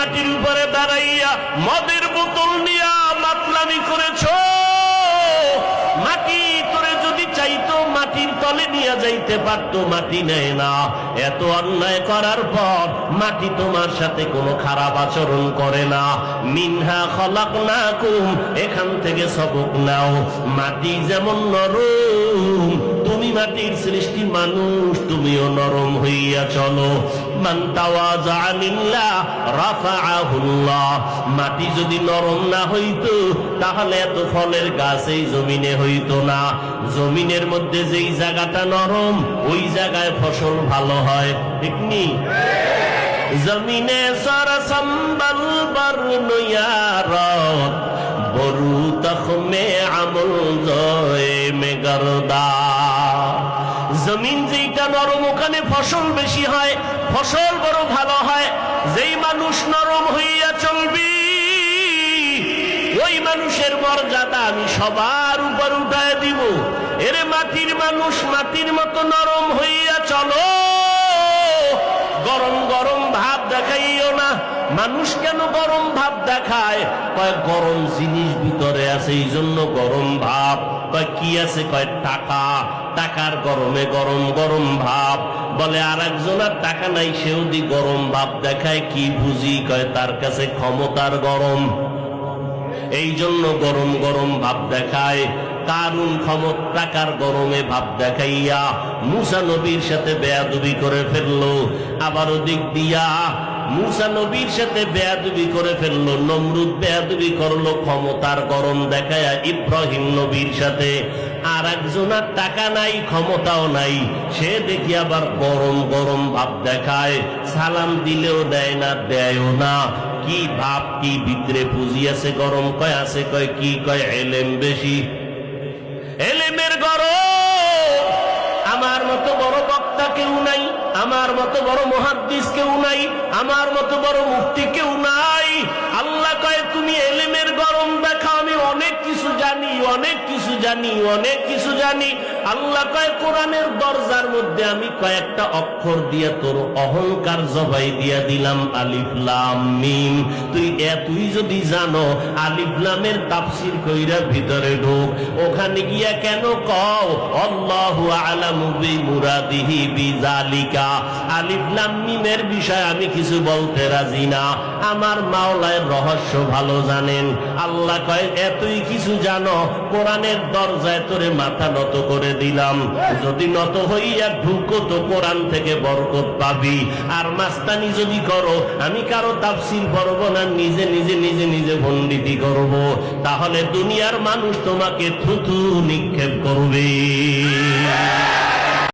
মাটির উপরে দাঁড়াইয়া মদের বোতল নিয়া মাতলামি করেছো, মাটি তোরে যদি চাইতো মাটির তলে নিয়ে যাইতে পারতো, মাটি নেয় না। এত অন্যায় করার পর মাটি তোমার সাথে কোনো খারাপ আচরণ করে না। মিনহা খলাকনাকুম, এখান থেকে সবক নাও। মাটি যেমন নরম, তুমি মাটির সৃষ্টি মানুষ, তুমিও নরম হইয়া চলো। মান তাওয়াযা লিল্লাহ রাফাআহুল্লাহ। মাটি যদি নরম না হইতো তাহলে এত ফলের গাছ এই জমিনে হইতো না। জমিনের মধ্যে যেই জায়গাটা নরম ওই জায়গায় ফসল ভালো হয়, ঠিক নি? জমিনে সর সম্বল বর্ণয়ারত বরু তখমে আমল জয় মেগরদা। জমিন যেইটা নরম ওখানে ফসল বেশি হয়, ফসল বড় ভালো হয়। যেই মানুষ নরম হইয়া চলবি ওই মানুষের মর্যাদা আমি সবার উপর উঠায় দিব। এরে মাটির মানুষ, মাটির মতো নরম হইয়া চলো। গরম গরম ভাব দেখাইও না। মানুষ কেন গরম ভাব দেখায়? কয় গরম জিনিস ভিতরে আছে এই জন্য গরম ভাব। কয় কি আছে? কয় টাকা। টাকার গরমে গরম গরম ভাব। বলে আর একজনের টাকা নাই, সেও দি গরম ভাব দেখায়। কি বুঝি? কয় তার কাছে ক্ষমতার গরম, এই জন্য গরম গরম ভাব দেখায়। কারুন ক্ষমতা টাকার গরমে ভাব দেখাইয়া মুসা নবীর সাথে বেয়াদবি করে ফেললো। আবার ওদিক দিয়া মুসা নবীর সাথে বেয়াদবি করে ফেললো। নমরুদ বেয়াদবি করলো ক্ষমতার গরম দেখায়া ইব্রাহিম নবীর সাথে। আর একজনের টাকা নাই, ক্ষমতাও নাই, সে দেখি আবার গরম গরম ভাব দেখায়। সালাম দিলেও দেয় না, দেয়ও না। কি ভাব, কি ভিতরে পুঁজি আছে? গরম কয় আছে। কয় কি? কয় এলেম বেশি। এলেমের গরম। আমার মতো বড় বক্তা কেউ নাই, আমার মতো বড় মুহাদ্দিস কেউ নাই, আমার মতো বড় মুফতি কেউ নাই। আল্লাহ কয় তুমি এলেমের গরম দেখাও, আমি অনেক কিছু জানি, অনেক কিছু জানি, অনেক কিছু জানি। আল্লাহ কয় কোরআনের দরজার মধ্যে আমি কয়েকটা অক্ষর দিয়ে তোর অহংকার জবাই দিয়া দিলাম, আলিফ লাম মিম। তুই যদি জানো আলিফ লামের তাফসীর কইরা ভিতরে ঢোক। ওখানে গিয়া কেন কও আল্লাহু আ'লামু বিমুরাদিহি বিযালিকা? আলিফ লাম মিমের বিষয় আমি কিছু বলতে রাজি না। আমার মাওলার রহস্য ভালো জানেন। আল্লাহ কয় এতই কিছু জানো, কোরআনের দরজায় তোরে মাথা নত করে দিলাম। যদি নত হইয়া ঢুকো তো কোরআন থেকে বরকত পাবি। আর মাস্তানি যদি করো, আমি কারো তাফসীর পড়ব না, নিজে নিজে নিজে নিজে পণ্ডিতি করব, তাহলে দুনিয়ার মানুষ তোমাকে থুথু নিক্ষেপ করবে।